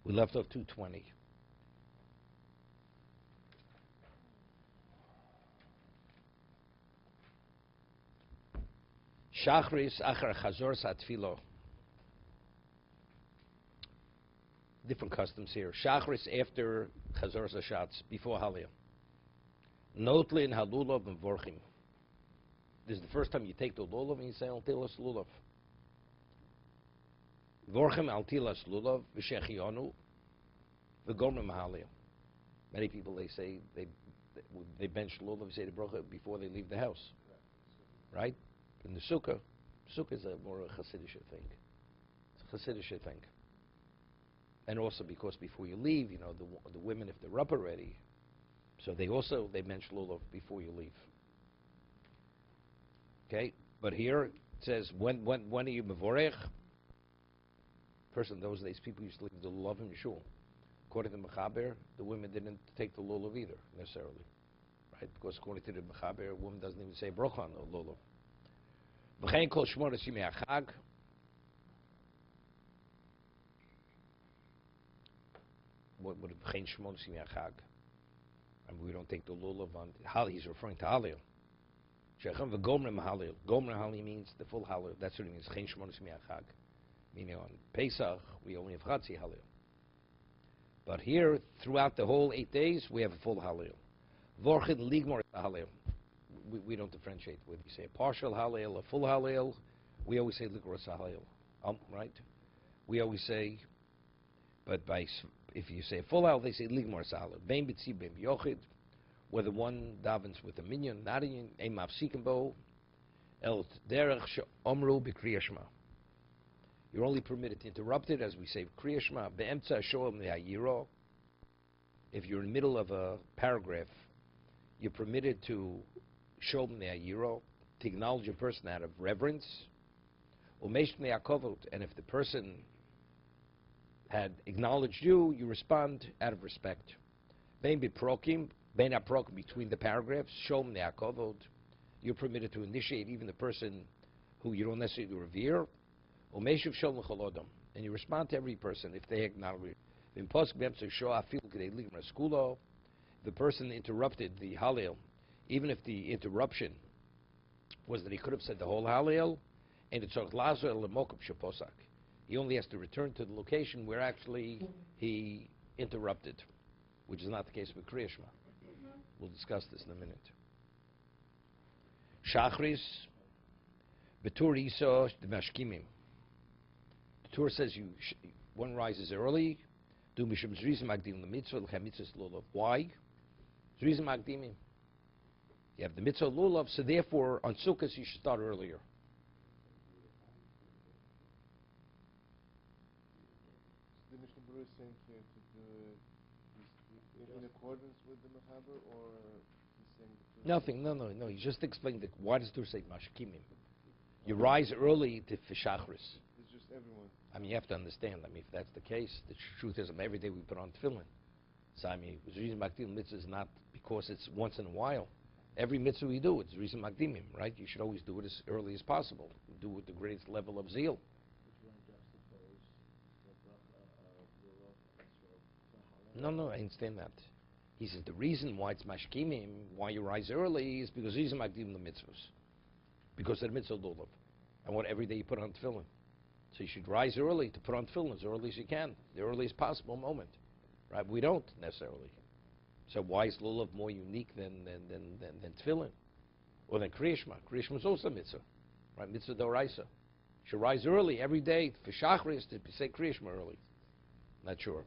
We left off 220. Shachris achar chazor satfilo. Different customs here. Shachris after chazor shatz, before Halil. Notlin halulov and vorchim. This is the first time you take the lulav and you say altilas lulav. Vorchim altilas lulav v'shechionu v'gomrim Halil. Many people they say they bench lulav, say the bracha before they leave the house, right? In the sukkah is more a Hasidic thing. It's a Hasidic thing. And also because before you leave, you know, the women, if they're up already, so they mention lulav before you leave. Okay, but here it says when are you mevorech? First in those days, people used to leave the lulav in shul. According to the Mechaber, the women didn't take the lulav either necessarily, right? Because according to the Mechaber, a woman doesn't even say bracha on the lulav. V'chein kol shmonos yimei hachag. What v'chein shmonos yimei hachag? And we don't take the lulav on Halil. He's referring to Halil. Shechem v'gomrim Halil. Gomrim Halil means the full Halil. That's what it means. V'chein shmonos yimei hachag. Meaning on Pesach we only have Chatzi Halil. But here, throughout the whole 8 days, we have a full Halil. Vorchid ligmor Halil. We don't differentiate whether you say a partial halil, a full halil. We always say ligros halil, right? We always say, but if you say a full halil, they say ligmor halil. Bein b'tzi bein b'yochid, whether one davens with a minyan, not a mafsikim bo, el derech she'omru b'kriyas shema. You're only permitted to interrupt it, as we say kriyas shema. Be'emtza sho'em le'ayiro. If you're in the middle of a paragraph, you're permitted to show them the ayiro, to acknowledge a person out of reverence. And if the person had acknowledged you, you respond out of respect. Between the paragraphs, show them the akovod. You're permitted to initiate even the person who you don't necessarily revere. And you respond to every person if they acknowledge it. The person interrupted the halil, even if the interruption was that he could have said the whole Halil, and it's shaposak. He only has to return to the location where actually he interrupted, which is not the case with Kriya Shema. We'll discuss this in a minute. Shachris, Betur Iso Mashkimim. The Torah says one rises early. Do Mishum Zrizim Magdim the mitzvah, l'chamitzvah lulav. Why? Zrizim Magdimim. You have the mitzvah lulav, so therefore on Sukkot you should start earlier. The Mishna Berura is saying here to do it in accordance with the Mechaber, or he's saying nothing? No. He just explained that. Why does Torah say mashkimim? You rise early to Shachris. It's just everyone. I mean, you have to understand. I mean, if that's the case, the truth is, every day we put on tefillin. So I mean, the reason Makdim mitzvah is not because it's once in a while. Every mitzvah we do, it's the reason Makdimim, right? You should always do it as early as possible. Do it with the greatest level of zeal. No, I understand that. He says the reason why it's mashkimim, why you rise early, is because he's Makdim the mitzvahs. Because of the mitzvah lulav. And what every day you put on tefillin. So you should rise early to put on tefillin as early as you can, the earliest possible moment. Right? We don't necessarily. So why is lulav more unique than tefillin? Or than Kriya Shema? Kriya Shema is also mitzvah. Right? Mitzvah d'oraisa. You should rise early every day for Shachris to say Kriya Shema early. Not sure.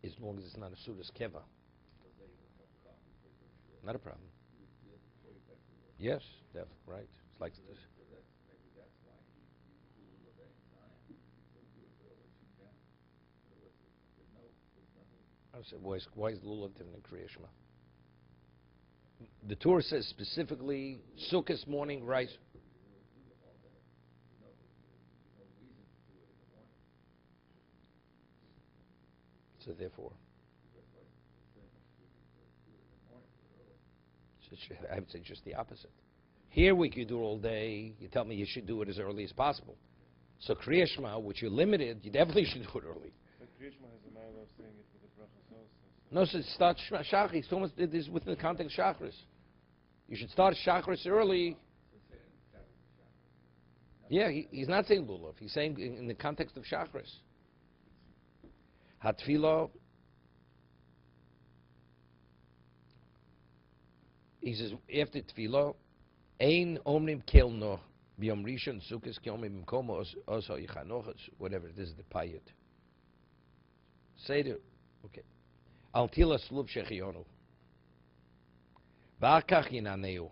As long as it's not a sudas keva. Not a problem. Yes, right. It's like this. I said, why is lulav different than Kriya Shema? The Torah says specifically, Sukkot morning rise. So therefore, I would say just the opposite. Here we could do it all day. You tell me you should do it as early as possible. So Kriya Shema, which you're limited, you definitely should do it early. But Kriya Shema has a mile of saying it with the brachas also. No, so start Shachris. It is within the context of Shachris. You should start Shachris early. Yeah, he's not saying Lulav. He's saying in the context of Shachris. Hatfilo. He says after Tfilo, Ein Omnim Kelno B'Yom Rishon Sukkos K'Omim B'Mkomo Oso Yichanochos, whatever it is, the Payit. Seder, okay. Al Tila Sluv Shechionu. Ba'akach Yinaneu.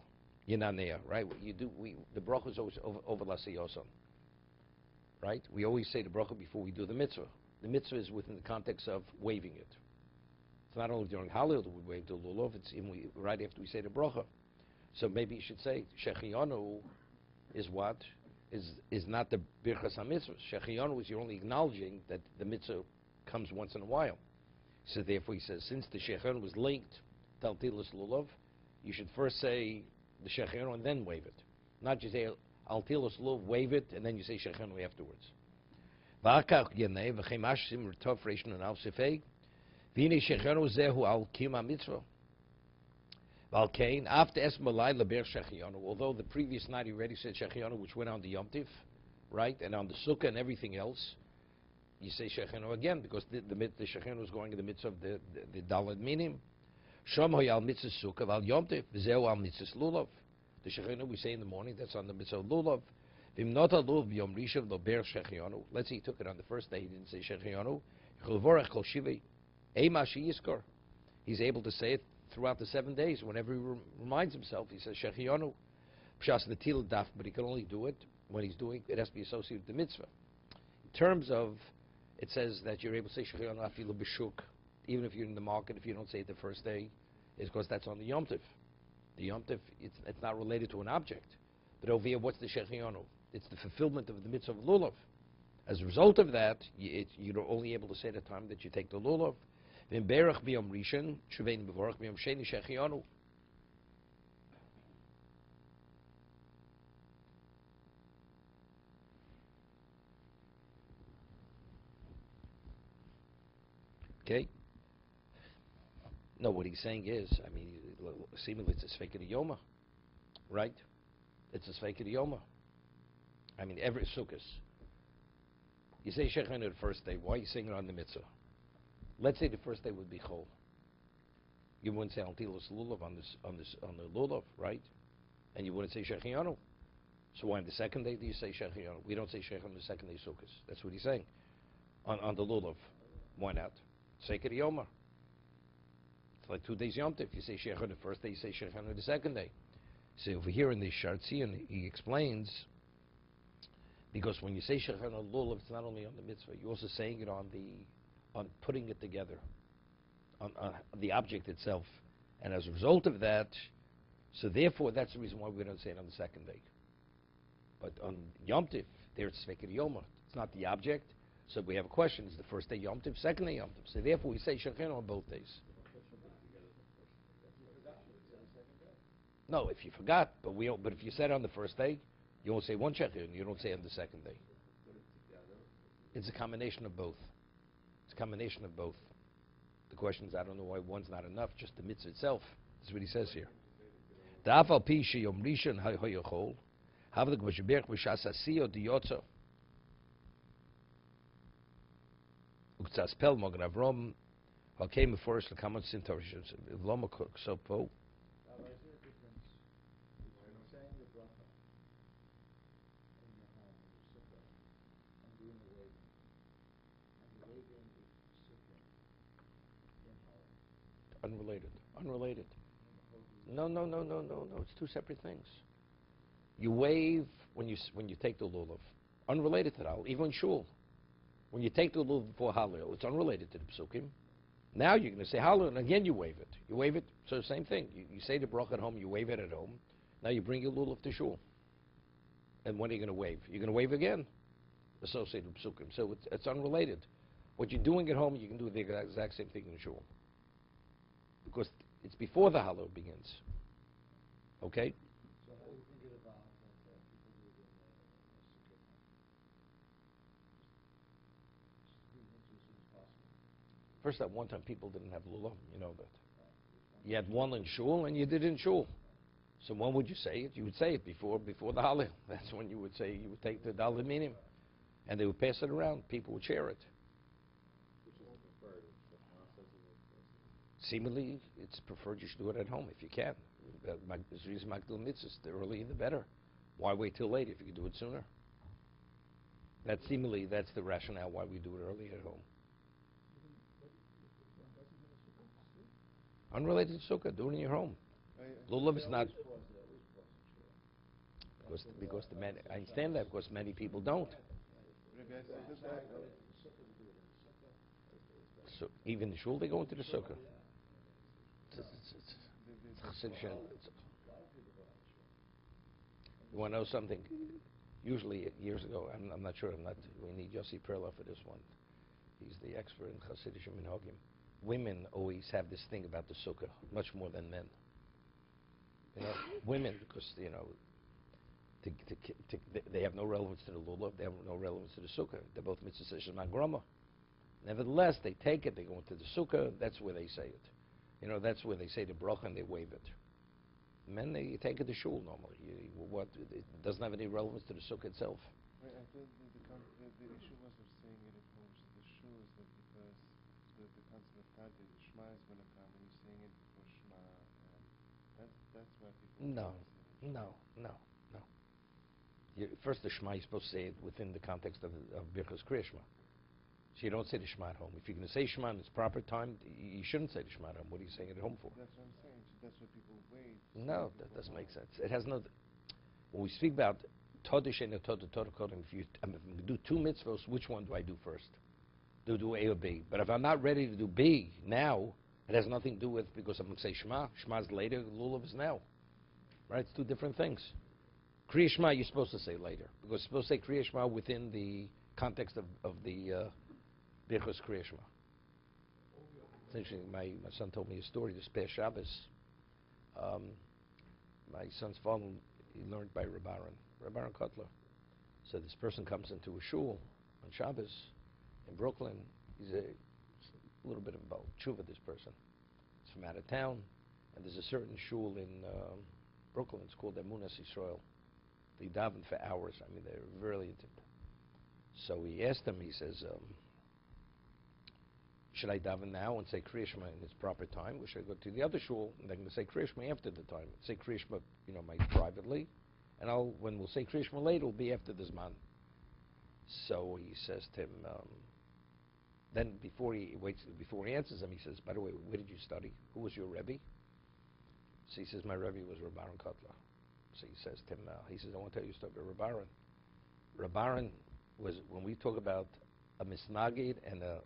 Yinanea, right? The bracha is always over Lasayoson. Right? We always say the bracha before we do the mitzvah. The mitzvah is within the context of waving it. It's not only during Halil that we wave the lulav, it's right after we say the bracha. So maybe you should say, Shechionu is what? Is not the birchas ha-mitzvah. Shechionu is you're only acknowledging that the mitzvah comes once in a while. So therefore he says, since the Shechionu was linked to Altilas lulav, you should first say the Shechionu and then wave it. Not just say Altilas lulav, wave it, and then you say Shechionu afterwards. V'akach yenei v'chem ashim r'tov reishon and al sefeg v'inei Shechionu zehu al kima mitzvah. Valkain, after Esmalai Leber Shechionu, although the previous night he already said Shechionu, which went on the Yom Tiv, right, and on the Sukkah and everything else, you say Shechionu again, because the Shechionu is going in the midst of the Daled Minim. Shomoy al Mitzvah Sukkah, Val Yom Tiv, V'zeu al Mitzvah Lulav. The Shechionu we say in the morning, that's on the Mitzvah Lulav. V'im not aluv Yom Rishon Leber Shechionu. Let's say he took it on the first day, he didn't say Shechionu. Chulvorach Kol Shivei, Eima Sheyiskor. He's able to say it throughout the 7 days. Whenever he reminds himself, he says Shechionu. Pashas Netil Daf, but he can only do it when he's doing it. Has to be associated with the mitzvah. In terms of, it says that you're able to say Shechionu Afilu B'Shuk, even if you're in the market, if you don't say it the first day, is because that's on the Yom Tiv. The Yom Tiv, it's not related to an object. But over here, what's the Shechionu? It's the fulfillment of the mitzvah of Lulav. As a result of that, you're only able to say the time that you take the Lulav. V'imberach b'yom rishon, shuvein b'vorach b'yom sheni shechionu. Okay? No, what he's saying is, I mean, seemingly it's a Sveikah Yoma, right? It's a Sveikah Yoma. I mean, every Sukkos. You say Shechionu the first day, why are you saying it on the mitzvah? Let's say the first day would be Chol. You wouldn't say Altilas Lulav on the Lulav, right? And you wouldn't say Shechionu. So why on the second day do you say Shechionu? We don't say Shechionu the second day Sukkos. That's what he's saying. On the Lulav. Why not? Sveikah Yoma. It's like 2 days Yom Tiv. You say Shechionu the first day, you say Shechionu the second day. So over here in the Shartzion, he explains, because when you say Shechionu Lulav, it's not only on the mitzvah, you're also saying it on putting it together, on the object itself. And as a result of that, so therefore that's the reason why we don't say it on the second day. But on Yom Tiv, there it's Sveikah Yoma. It's not the object. So we have a question, is the first day Yom Tiv, second day Yom Tiv? So therefore we say Shechionu on both days. No, if you forgot, but if you said it on the first day, you won't say one Shechionu, you don't say it on the second day. It's a combination of both. It's a combination of both. The question is, I don't know why one's not enough, just the mitzvah itself. That's what he says here. Da'afal pi sheyom rishon ha'yochol, havlik v'sheberch v'shas asiyo diyotzo. Uktzas pel mogen avrom, ha'kei meforish l'kamot sintorishon, v'loma sopo. Unrelated. No. It's two separate things. You wave when you take the lulav. Unrelated to that. Even shul. When you take the lulav before Halil, it's unrelated to the psukim. Now you're going to say Halil, and again you wave it. You wave it, so same thing. You say the bracha at home, you wave it at home. Now you bring your lulav to shul. And when are you going to wave? You're going to wave again, associated with psukim. So it's unrelated. What you're doing at home, you can do the exact same thing in shul. Because it's before the Halil begins. Okay? So how do you think of First, at one time, people didn't have lulav. You know that. You had one in shul, and you did in shul. So when would you say it? You would say it before the Hallel. That's when you would say, you would take the Daled Minim, and they would pass it around. People would share it. Which is preferred? What Ma says is Seemingly, it's preferred you should do it at home if you can. Magdil mitzvahs, the earlier the better. Why wait till late if you can do it sooner? That's the rationale why we do it early at home. Unrelated to sukkah, do it in your home. Lulav is not because the men. I understand that because many people don't. So even the shul they go into the sukkah. You want to know something? Usually, years ago, I'm not sure. We need Yossi Perla for this one. He's the expert in Hasidic minhagim. Women always have this thing about the sukkah, much more than men. Women, because they have no relevance to the lulav, they have no relevance to the sukkah. They're both mitzvah shema grama. Nevertheless, they take it, they go into the sukkah. That's where they say it. That's where they say the bracha and they wave it. Men, they take it to shul normally. It doesn't have any relevance to the sukkah itself. Right, I thought the issue was of saying it at home. So the shul is that because the concept of Tade, the Shema is going to come, and you're saying it before Shema, and that's why people. No. First, the Shema, you're supposed to say it within the context of Birchas Kriya Shema. So you don't say the Shema at home. If you're going to say Shema in its proper time, you shouldn't say the Shema at home. What are you saying it at home for? That's what I'm saying. So that's why people wait. No, that doesn't make sense. It has no. When we speak about Todish and Todah Kodim, if you do two mitzvahs, which one do I do first? Do A or B? But if I'm not ready to do B now, it has nothing to do with because I'm going to say Shema. Shema's later. Lulav is now. Right? It's two different things. Kriya Shema you're supposed to say later because you're supposed to say Kriya Shema within the context of the Birchos Kriya Shema. It's interesting. My son told me a story this past Shabbos. My son's father, he learned by Rabbi Aaron Kotler. So this person comes into a shul on Shabbos in Brooklyn. He's a little bit of a tshuva, this person. He's from out of town. And there's a certain shul in Brooklyn. It's called Emunas Yisrael. They daven for hours. I mean, they're really into it. So he asked him, he says, should I daven now and say Kriya Shema in its proper time, or should I go to the other shul and they're going to say Kriya Shema after the time? Say Kriya Shema, privately, and when we'll say Kriya Shema later, it'll be after the Zman. So he says to him, then before he answers him, he says, by the way, where did you study? Who was your Rebbe? So he says, my Rebbe was Rabbi Aaron Kotler. So he says to him, he says, I want to tell you a story about Rabbi Aaron. Rabbi Aaron was, when we talk about a Misnagid and a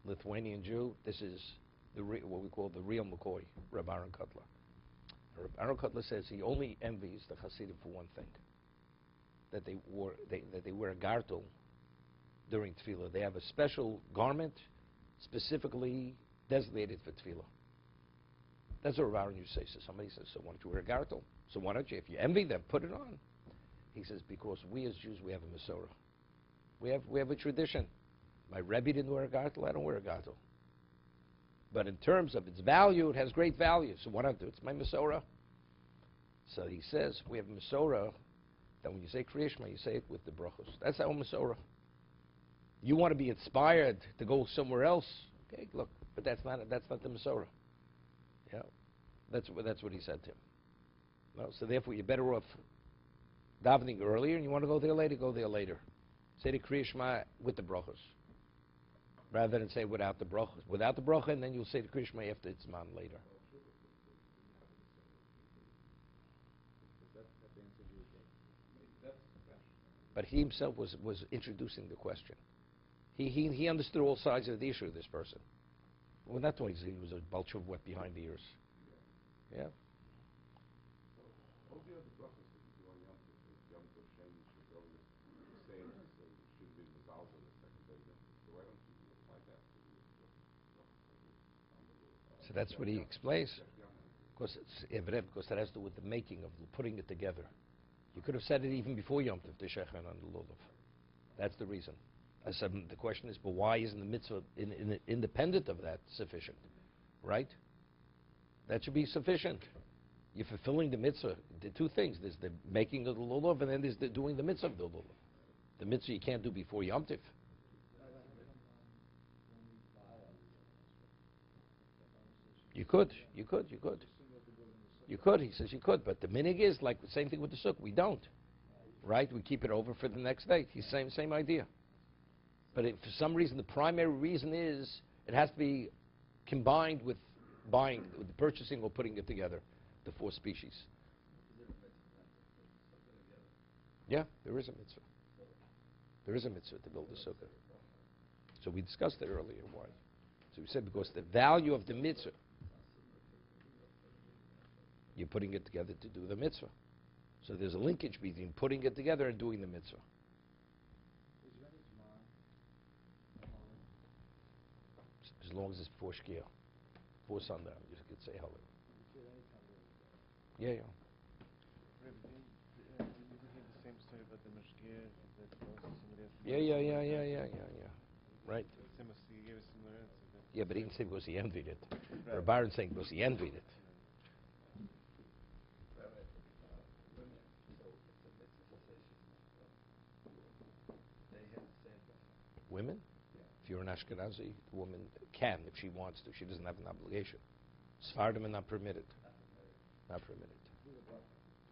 Lithuanian Jew, this is what we call the real McCoy, Rabbi Aaron Kotler. Rabbi Aaron Kotler says he only envies the Hasidim for one thing, that they wear a gartel during tefillah. They have a special garment specifically designated for tefillah. That's what Rabbi Aaron used to say. So somebody says, so why don't you wear a gartel? So why don't you, if you envy them, put it on. He says, because we as Jews, we have a Masorah. We have a tradition. My Rebbe didn't wear a gartel, I don't wear a gartel. But in terms of its value, it has great value. So why not do it? It's my Masorah. So he says, we have a Masorah that when you say Kriya Shema, you say it with the brachos. That's our Masorah. You want to be inspired to go somewhere else? Okay, look, but that's not the Masorah. Yeah, that's what he said to him. No, so therefore, you're better off davening earlier, and you want to go there later, go there later. Say the Kriya Shema with the brachos, rather than say without the brachos. Without the bracha, and then you'll say the Kriya Shema after it's man later. But he himself was introducing the question. He understood all sides of the issue of this person. Well, that's why he was a bunch of wet behind the ears. Yeah. All the other brachas that you do on Yom Tov, Yom Tov Sheni, Shadol, the same, so it should be the Zalza the second day of Yom Tov. So why don't you apply that to the brachas? So that's what he explains. Because it has to do with the making of putting it together. You could have said it even before Yom Tov, the Shechan and the Lulav. That's the reason. I said, the question is, but why isn't the mitzvah independent of that sufficient? Right? That should be sufficient. You're fulfilling the mitzvah. The two things. There's the making of the lulav, and then there's the doing the mitzvah of the lulav. The mitzvah you can't do before Yom Tiv. You could. He says you could, but the minig is like the same thing with the sukkah. We don't. Right? We keep it over for the next day. He's same idea. But for some reason, the primary reason is it has to be combined with buying, with the purchasing or putting it together, the four species. Yeah, there is a mitzvah. There is a mitzvah to build a sukkah. So we discussed it earlier. Why? So we said because the value of the mitzvah, you're putting it together to do the mitzvah. So there's a linkage between putting it together and doing the mitzvah. As long as it's before Shkia, before sundown, you could say Hallel. Yeah. Rabbi, did you ever hear the same story about the mashgir that also somebody asked? Yeah. Right. He gave a similar answer. Yeah, but he didn't say because he envied it. Right. Or Byron's saying because he envied it. Women? If you're an Ashkenazi, the woman can, if she wants to. She doesn't have an obligation. Sephardim are not permitted. Not permitted.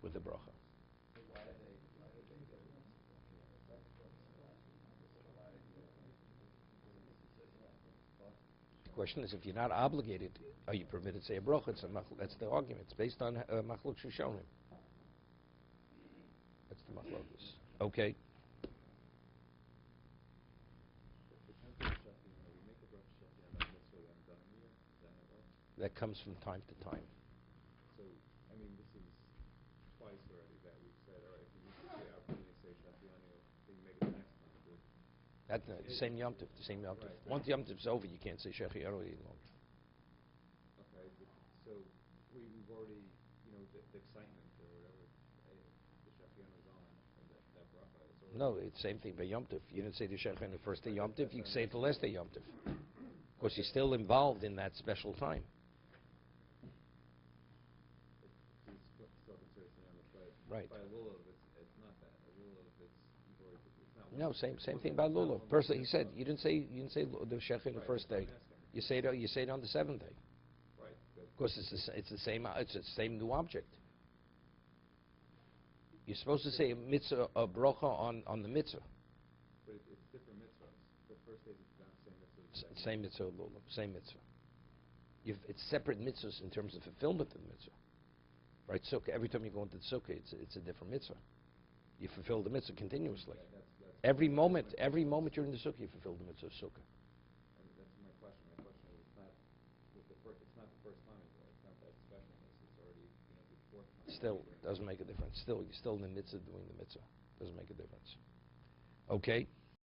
With the bracha. The question is, if you're not obligated, are you permitted to say a bracha? That's the argument. It's based on machlok shoshonim. That's the machlokas. Okay. That comes from time to time. So, I mean, this is twice already that we've said, all right, if you need to say Avni, say Shafianu, then you make it the next time. But That's the same Yom Tov, the same Yom Tov. Right. Once Yom Tov's over, you can't say Shechianu any longer. okay, but, so we've already, the excitement or whatever, the Shafianu is on, and that bracha is already... No, it's the same thing by Yom Tov. You didn't say the Shechianu the first day Yom Tov, you can say it the last day Yom Tov. Of course, you're still involved in that special time. It's still considered Yamis, but Right. by Lulav, it's not that. A Lulav, you've already, it's not... No, same thing about Lulav. Personally, he said you didn't say the Shechianu the first day. You say it on the seventh day. Right. Of course, it's the same new object. You're supposed to say a bracha on the mitzvah. But it's different mitzvahs. The first day is not the same mitzvah. Same mitzvah, Lulav, same mitzvah. It's separate mitzvahs in terms of fulfillment of the mitzvah. Right? Sukkah, every time you go into the sukkah, it's a different mitzvah. You fulfill the mitzvah continuously. That's Every moment you're in the sukkah, you fulfill the mitzvah of sukkah. And that's my question. My question is, it's not it's not the first time anymore. It's not that specialness. It's already, the fourth time. Still, doesn't make a difference. Still, you're still in the mitzvah doing the mitzvah. Doesn't make a difference. Okay?